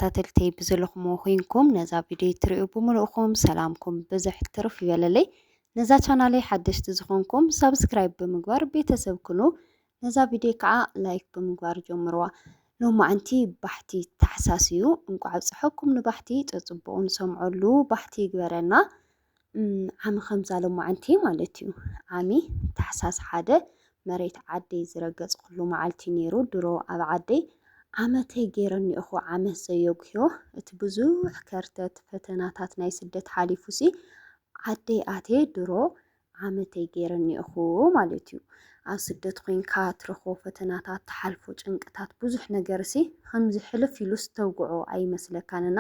ተከታተልተይ ብዘለኹም ኮይንኩም ነዛ ቪድዮ ትሪኡ ብምልኡኹም ሰላምኩም ብዙሕ ትርፍ ይበለለይ። ነዛ ቻናለይ ሓደሽቲ ዝኾንኩም ሰብስክራይብ ብምግባር ቤተሰብ ኩኑ ነዛ ቪድዮ ከዓ ላይክ ብምግባር ጀምርዋ። ሎማዓንቲ ባሕቲ ታሕሳስ እዩ እንቋዕ ፅሐኩም ንባሕቲ ፀፅቡቑን ሰምዐሉ ባሕቲ ይግበረና ዓሚ ከምዛ ሎማዓንቲ ማለት እዩ። ዓሚ ታሕሳስ ሓደ መሬት ዓደይ ዝረገፅኩሉ መዓልቲ ነይሩ። ድሮ ኣብ ዓደይ ዓመተይ ገይረኒ እኹ ዓመት ዘየጉዮ እቲ ብዙሕ ከርተት ፈተናታት ናይ ስደት ሓሊፉሲ ዓደይ ኣትየ ድሮ ዓመተይ ገይረኒ እኹ ማለት እዩ። ኣብ ስደት ኮይንካ ትረኽቦ ፈተናታት ተሓልፎ ጭንቅታት ብዙሕ ነገርሲ ከምዚ ሕልፍ ኢሉ ዝተውግዖ ኣይመስለካንና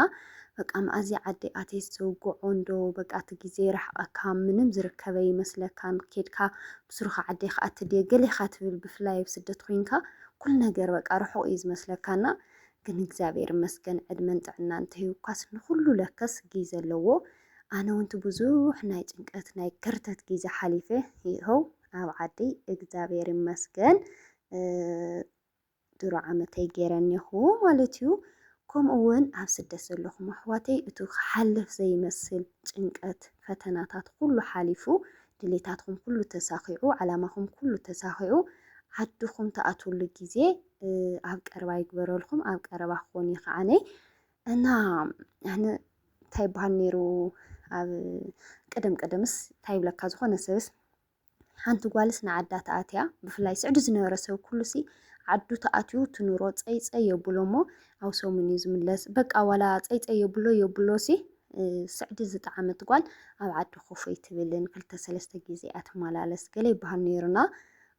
በቃ መኣዚ ዓደይ ኣትየ ዝተውግዖ እንዶ በቃ እቲ ግዜ ረሕቐካ ምንም ዝርከበ ይመስለካን ኬድካ ብስሩኻ ዓደይ ከዓ ትድየ ገሊኻ ትብል ብፍላይ ኣብ ስደት ኮይንካ ኩሉ ነገር በቃ ርሑቕ እዩ ዝመስለካና። ግን እግዚኣብሔር ይመስገን ዕድመን ጥዕና እንተሂብኳስ ንኩሉ ለከስ ግዜ ኣለዎ። ኣነ ውንቲ ብዙሕ ናይ ጭንቀት ናይ ከርተት ግዜ ሓሊፈ ይኸው ኣብ ዓደይ እግዚኣብሔር ይመስገን ድሮ ዓመተይ ገይረኒኹ ማለት እዩ። ከምኡ እውን ኣብ ስደት ዘለኹም ኣሕዋተይ እቲ ክሓልፍ ዘይመስል ጭንቀት ፈተናታት ኩሉ ሓሊፉ ድሌታትኩም ኩሉ ተሳኺዑ ዓላማኹም ኩሉ ተሳኺዑ ዓድኹም ተኣትውሉ ግዜ ኣብ ቀረባ ይግበረልኩም ኣብ ቀረባ ክኾን ይኸዓነ እና ኣነ እንታይ ይበሃል ነይሩ ኣብ ቀደም ቀደምስ እንታይ ይብለካ ዝኾነ ሰብስ ሓንቲ ጓልስ ንዓዳ ተኣትያ ብፍላይ ስዕዱ ዝነበረ ሰብ ኩሉሲ ዓዱ ተኣትዩ ትኑሮ ፀይፀይ የብሎ እሞ ኣብ ሰሙን እዩ ዝምለስ በቃ ዋላ ፀይፀይ የብሎሲ ስዕዲ ዝጠዓመት ጓል ኣብ ዓዲ ኮፈይ ትብልን 2-3 ግዜ ኣትመላለስ ገለ ይበሃል ነይሩና።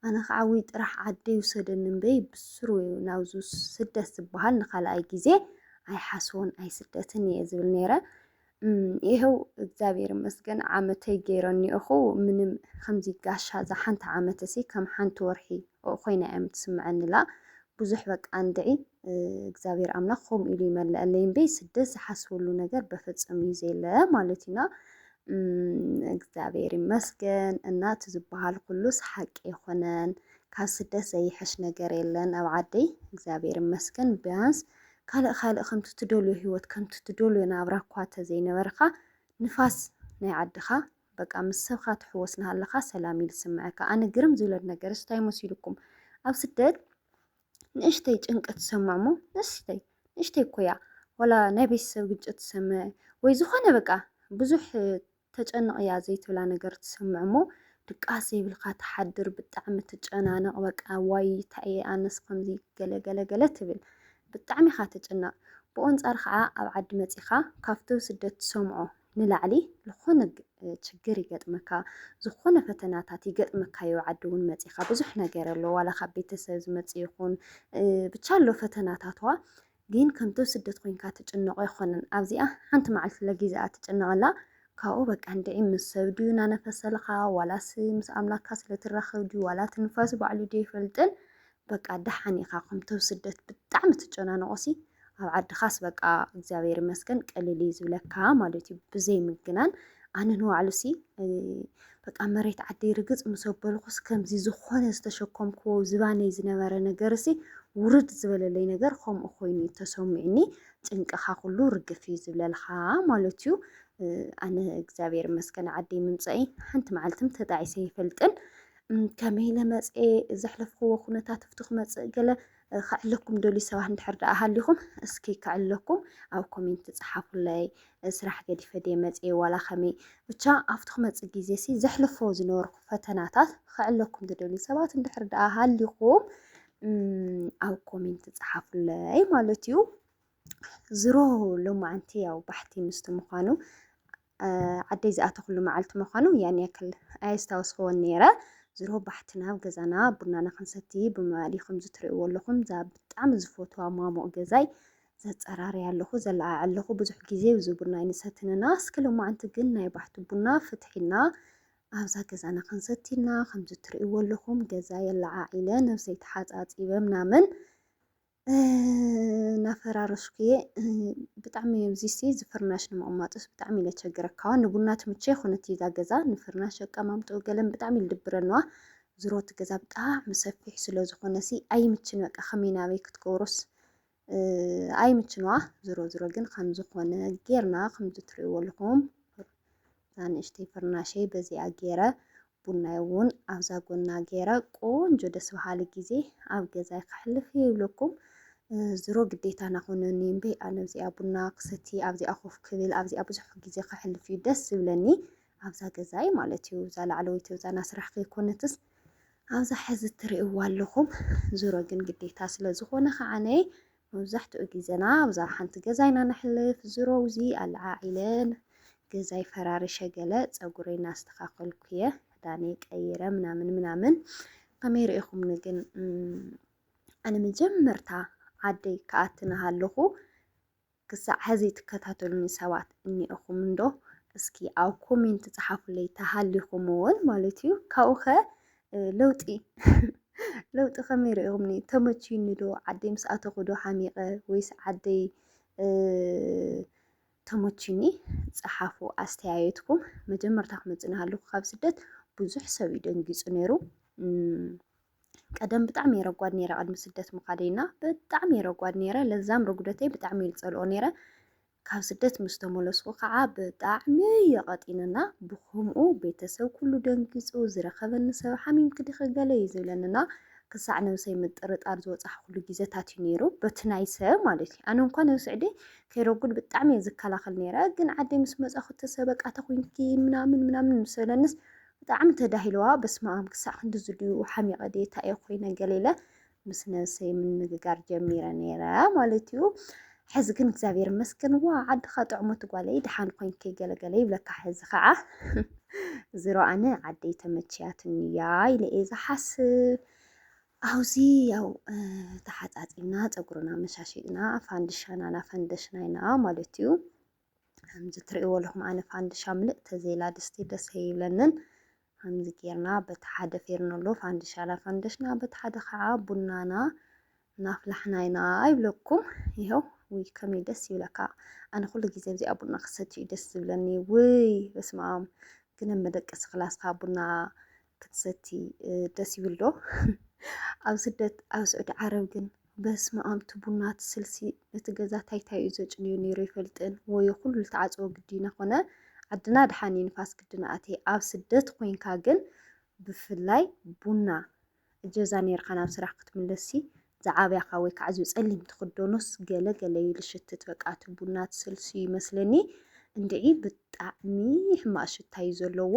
ኣነ ከዓ ዊ ጥራሕ ዓደይ ውሰደኒ እምበይ ብስሩ ናብዚ ስደት ዝበሃል ንኻልኣይ ግዜ ኣይሓስቦን ኣይስደትን እየ ዝብል ነይረ። ይኸው እግዚኣብሔር ይመስገን ዓመተይ ገይረኒ እኹ ምንም ከምዚ ጋሻ ዛ ሓንቲ ዓመተሲ ከም ሓንቲ ወርሒ ኮይና እያ ትስምዐኒላ ብዙሕ በቃ እንድዒ እግዚኣብሔር ኣምላኽ ከምኡ ኢሉ ይመልአለይ እምበይ ስደት ዝሓስበሉ ነገር በፈፀም እዩ ዘየለ ማለት ኢና። እግዚኣብሔር ይመስገን እና እቲ ዝበሃል ኩሉስ ሓቂ ይኾነን ካብ ስደት ዘይሕሽ ነገር የለን ኣብ ዓደይ እግዚኣብሔር ይመስገን። ቢያንስ ካልእ ከምቲ ትደልዮ ሂወት ከምቲ ትደልዮ ናብራ እኳ ተዘይነበርካ ንፋስ ናይ ዓድኻ በቃ ምስ ሰብካ ትሕወስ እናሃለካ ሰላም ኢሉ ዝስምዐካ። ኣነ ግርም ዝብለኒ ነገር እንታይ መሲልኩም ኣብ ስደት ንእሽተይ ጭንቀት ትሰምዕ ሞ ንእሽተይ እኮያ ዋላ ናይ ቤተሰብ ግጭት ትሰምዕ ወይ ዝኾነ በቃ ብዙሕ ተጨንቕ እያ ዘይትብላ ነገር ትሰምዕ ሞ ድቃስ ዘይብልካ ተሓድር ብጣዕሚ ትጨናነቕ በቃ ዋይ እንታይ እየ ኣነስ ከምዚ ገለገለገለ ትብል ብጣዕሚ ኢኻ ትጭነቕ። ብኣንፃር ከዓ ኣብ ዓዲ መፂኻ ካብቲ ስደት ትሰምዖ ንላዕሊ ዝኾነ ችግር ይገጥመካ ዝኾነ ፈተናታት ይገጥመካዮ ዓዲ እውን መፂኻ ብዙሕ ነገር ኣሎ ዋላ ካብ ቤተሰብ ዝመፅእ ይኹን ብቻ ኣሎ ፈተናታትዋ ግን ከምቲ ስደት ኮይንካ ትጭነቆ ኣይኮነን። ኣብዚኣ ሓንቲ መዓልቲ ለጊዜኣ ትጭነቐላ ካብኡ በቃ እንድዒ ምስ ሰብ ድዩ እናነፈሰልካ ዋላስ ምስ ኣምላክካ ስለትራኸብ ድዩ ዋላ ትንፋስ ባዕሉ ድዩ ይፈልጥን በቃ ደሓን ኢኻ ከምቲ ስደት ብጣዕሚ ትጨናነቆሲ ኣብ ዓድኻስ በቃ እግዚኣብሔር ይመስገን ቀሊል እዩ ዝብለካ ማለት እዩ ብዘይ ምግናን። ኣነ ንባዕሉሲ በቃ መሬት ዓደይ ርግፅ ምስ ኣበልኩስ ከምዚ ዝኾነ ዝተሸከምክዎ ዝባነይ ዝነበረ ነገርሲ ውርድ ዝበለለይ ነገር ከምኡ ኮይኑ ተሰሚዕኒ ጭንቅኻ ኩሉ ርግፍ እዩ ዝብለልካ ማለት እዩ። ኣነ እግዚኣብሔር ይመስገን ዓደይ ምምፀአይ ሓንቲ መዓልትም ተጣዒሰ ይፈልጥን። ከመይ ለመፀ ዘሕለፍክዎ ኩነታት ኣብቲ ክመፅእ ገለ ክዕለኩም ደልዩ ሰባት እንድሕር ደኣ ሃሊኹም እስኪ ክዕለኩም ኣብ ኮሜንት ፃሓፉለይ ስራሕ ገዲፈ ድየ መፅአ ዋላ ከመይ ብቻ ኣብቲ ክመፅእ ግዜሲ ዘሕልፎ ዝነበርኩ ፈተናታት ክዕለኩም ዝደልዩ ሰባት እንድሕር ደኣ ሃሊኹም ኣብ ኮሜንት ፃሓፉለይ ማለት እዩ። ዝሮ ሎማዓንቲ ያው ባሕቲ ምስቲ ምዃኑ ዓደይ ዝኣተኽሉ መዓልቲ ምዃኑ ያን ያክል ኣየስታውስክዎን ነይረ። ዝሮ ባሕቲ ናብ ገዛና ቡና ንክንሰቲ ብመኣዲ ከምዚ ትሪእዎ ኣለኹም እዛ ብጣዕሚ ዝፈትዋ ማሞቕ ገዛይ ዘፀራርያ ኣለኹ ዘለዓ ኣለኹ ብዙሕ ግዜ እዚ ቡና ይንሰትንና እስኪ ሎማዓንቲ ግን ናይ ባሕቲ ቡና ፍትሒና ኣብዛ ገዛና ክንሰቲና ከምዚ ትሪእዎ ኣለኹም ገዛ የለዓዒለ ነብሰይ ተሓፃፂበ ምናምን ናፈራረሽኩ እየ ብጣዕሚ እዚሲ ዝፍርናሽ ንምቕማጥስ ብጣዕሚ ኢለ ቸግረካ ንቡና ትምቸ ይኹነት እዛ ገዛ ንፍርናሽ ኣቀማምጦ ገለን ብጣዕሚ እዩ ዝድብረንዋ። ዝሮ እቲ ገዛ ብጣዕሚ ሰፊሕ ስለ ዝኾነሲ ኣይምችን በቃ ከመይ ናበይ ክትገብሮስ ኣይምችንዋ ዝሮ ዝሮ ግን ከም ዝኾነ ጌርና ከም ትርእይዎ ኣለኹም ንእሽተይ ፍርናሸይ በዚኣ ገይረ ቡና እውን ኣብዛ ጎና ገይረ ቆንጆ ደስ በሃሊ ግዜ ኣብ ገዛይ ከሕልፍ ይብለኩም ዝሮ ግዴታ ናኾነኒ እምበይ ኣነ እዚኣ ቡና ክሰቲ ኣብዚኣ ኮፍ ክብል ኣብዚኣ ብዙሕ ግዜ ከሕልፍ እዩ ደስ ዝብለኒ ኣብዛ ገዛይ ማለት እዩ እዛ ላዕለወይቲ እዛ ስራሕ ከይኮነትስ ኣብዛ ሕዚ ትርእይዋ ኣለኹም ዝሮ ግን ግዴታ ስለ ዝኾነ ከዓነ መብዛሕትኡ ግዜና ኣብዛ ሓንቲ ገዛ ኢና ነሕልፍ ዝሮ ውዚ ኣልዓዒለን ገዛይ ፈራርሸ ገለ ፀጉረይ እናስተኻኸልኩ እየ ክዳነይ ቀይረ ምናምን ከመይ ርኢኹምኒ ግን ኣነ መጀመርታ ዓደይ ከኣትና ኣለኹ ክሳዕ ሕዚ ትከታተሉኒ ሰባት እኒአኹም እንዶ እስኪ ኣብ ኮሜንት ጻሓፉለይ ተሃሊኹም እውን ማለት እዩ ካብኡ ኸ ለውጢ ከመይ ርኢኹምኒ ተመችዩኒ ዶ ዓደይ ምስ ኣተኹ ዶ ሓሚቐ ወይስ ዓደይ ተመችዩኒ ጻሓፉ ኣስተያየትኩም መጀመርታ ክመፅና ኣለኹ ካብ ስደት ብዙሕ ሰብ እዩ ደንጊፁ ነይሩ ቀደም ብጣዕሚ እየ ረጓድ ነይረ ቅድሚ ስደት ምኻደይና ብጣዕሚ እየ ረጓድ ነይረ ለዛም ረጉደተይ ብጣዕሚ እየ ዝፀልኦ ነይረ ካብ ስደት ምስ ተመለስኩ ከዓ ብጣዕሚ የቐጢንና ብከምኡ ቤተሰብ ኩሉ ደንጊፁ ዝረኸበኒ ሰብ ሓሚምክ ዲኺ ገለ እዩ ዝብለንና ክሳዕ ነብሰይ ምጥርጣር ዝበፅሕ ኩሉ ግዜታት እዩ ነይሩ በቲ ናይ ሰብ ማለት እዩ ኣነ እንኳን ነብስዕደ ከይረጉድ ብጣዕሚ እየ ዝከላኸል ነይረ ግን ዓደይ ምስ መፃኹ ተሰበቃ ተኮንኪ ምናምን ምስ በለንስ ብጣዕሚ ተዳሂለዋ በስመ ኣብ ክሳዕ ክንዲ ዝድዩ ሓሚቐ ዴታ እየ ኮይነ ገሌለ ምስ ነብሰይ ምንግጋር ጀሚረ ነይረ ማለት እዩ ሕዚ ግን እግዚኣብሔር ይመስገን ዋ ዓድኻ ጥዕሞት ጓለይ ድሓን ኮንከ ገለገለ ይብለካ ሕዚ ከዓ ዝሮ ኣነ ዓደይ ተመችያትኒ እያ ኢለ እየ ዝሓስብ ኣውዚ ያው ተሓፃፂና ፀጉርና መሻሽጥና ፋንድሻና ናፈንደሽና ኢና ማለት እዩ ከምዚ ትርእይዎ ኣለኹም ኣነ ፋንድሻ ምልእ ተዘይላ ድስቲ ደስ ይብለንን ከምዚ ጌርና በቲ ሓደ ፌርኖ ኣሎ ፋንድሻና ፈንደሽና በቲ ሓደ ከዓ ቡናና ናፍላሕና ኢና ይብለኩም ይኸው ውይ ከመይ ደስ ይብለካ ኣነ ኩሉ ግዜ እዚኣ ቡና ክሰቲ እዩ ደስ ዝብለኒ ውይ በስመ ኣብ ግን መደቀሲ ክላስካ ቡና ክትሰቲ ደስ ይብል ዶ ኣብ ስደት ኣብ ስዑድ ዓረብ ግን በስመ ኣብ እቲ ቡና ትስልሲ እቲ ገዛ ታይታይ እዩ ዘጭንዮ ነይሩ ይፈልጥን ወይ ኩሉ ተዓፅቦ ግዲና ኮነ ዓድና ድሓኒ ንፋስ ግድና ኣትየ ኣብ ስደት ኮንካ ግን ብፍላይ ቡና እጀዛ ነርካ ናብ ስራሕ ክትምለሲ ዝዓብያካ ወይ ከዓ ዝፀሊም ትክደኖስ ገለ እዩ ልሽትት በቃ እቲ ቡና ትስልሲ ይመስለኒ እንድዒ ብጣዕሚ ሕማቅ ሽታ እዩ ዘለዎ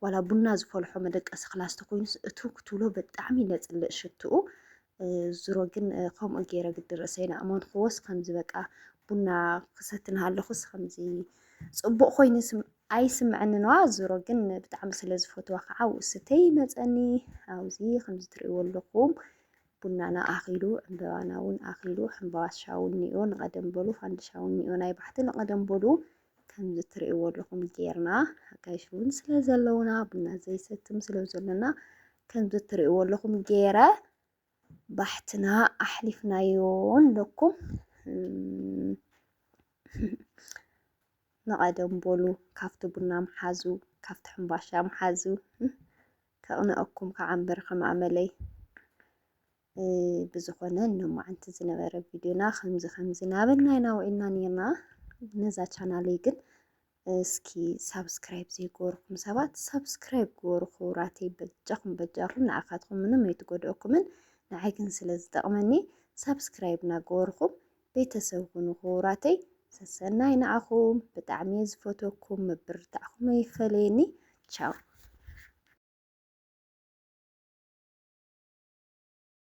ዋላ ቡና ዝፈልሖ መደቀሲ ክላስ ተኮይኑስ እቱ ክትብሎ ብጣዕሚ ለፅልእ ሽትኡ ዝሮ ግን ከምኡ ገይረ ግዲ ርእሰይ ንኣመንክዎስ ከምዚ በቃ ቡና ክሰቲ እናሃለኹስ ከምዚ ፅቡቅ ኮይኑ ኣይስምዐንንዋ ዝሮ ግን ብጣዕሚ ስለ ዝፈትዋ ከዓ ውእስተይ መፀኒ ኣብዚ ከምዚ ትርእይዎ ኣለኹም ቡናና ኣኺሉ ዕምበባና እውን ኣኺሉ ሕምባሻ እውን እኒኦ ንቐደም በሉ ፋንድሻ እውን እኒኦ ናይ ባሕቲ ንቐደም በሉ ከምዚ ትርእይዎ ኣለኹም ጌርና ኣጋይሽ እውን ስለ ዘለውና ቡና ዘይሰትም ስለ ዘለና ከምዚ ትርእይዎ ኣለኹም ጌረ ባሕትና ኣሕሊፍናዮ ኣለኩም ንቐደም በሉ ካብቲ ቡና ምሓዙ ካብቲ ሕምባሻ ምሓዙ ከቕንአኩም ከዓ እምበር ከማእመለይ ብዝኾነ ሎማዓንቲ ዝነበረ ቪድዮና ከምዚ ናበልና ኢና ውዒልና ነርና ነዛ ቻናለይ ግን እስኪ ሳብስክራይብ ዘይገበርኩም ሰባት ሳብስክራይብ ገበሩ ክቡራተይ በጃኹም ንዓኻትኩም ምንም ኣይትጎድአኩምን ንዓይ ግን ስለ ዝጠቕመኒ ሳብስክራይብ እናገበርኩም ቤተሰብ ኩኑ ክቡራተይ ሰሰናይ ንዓኹም ብጣዕሚ ዝፈትወኩም ምብርታዕኩም ኣይፈለየኒ ቻው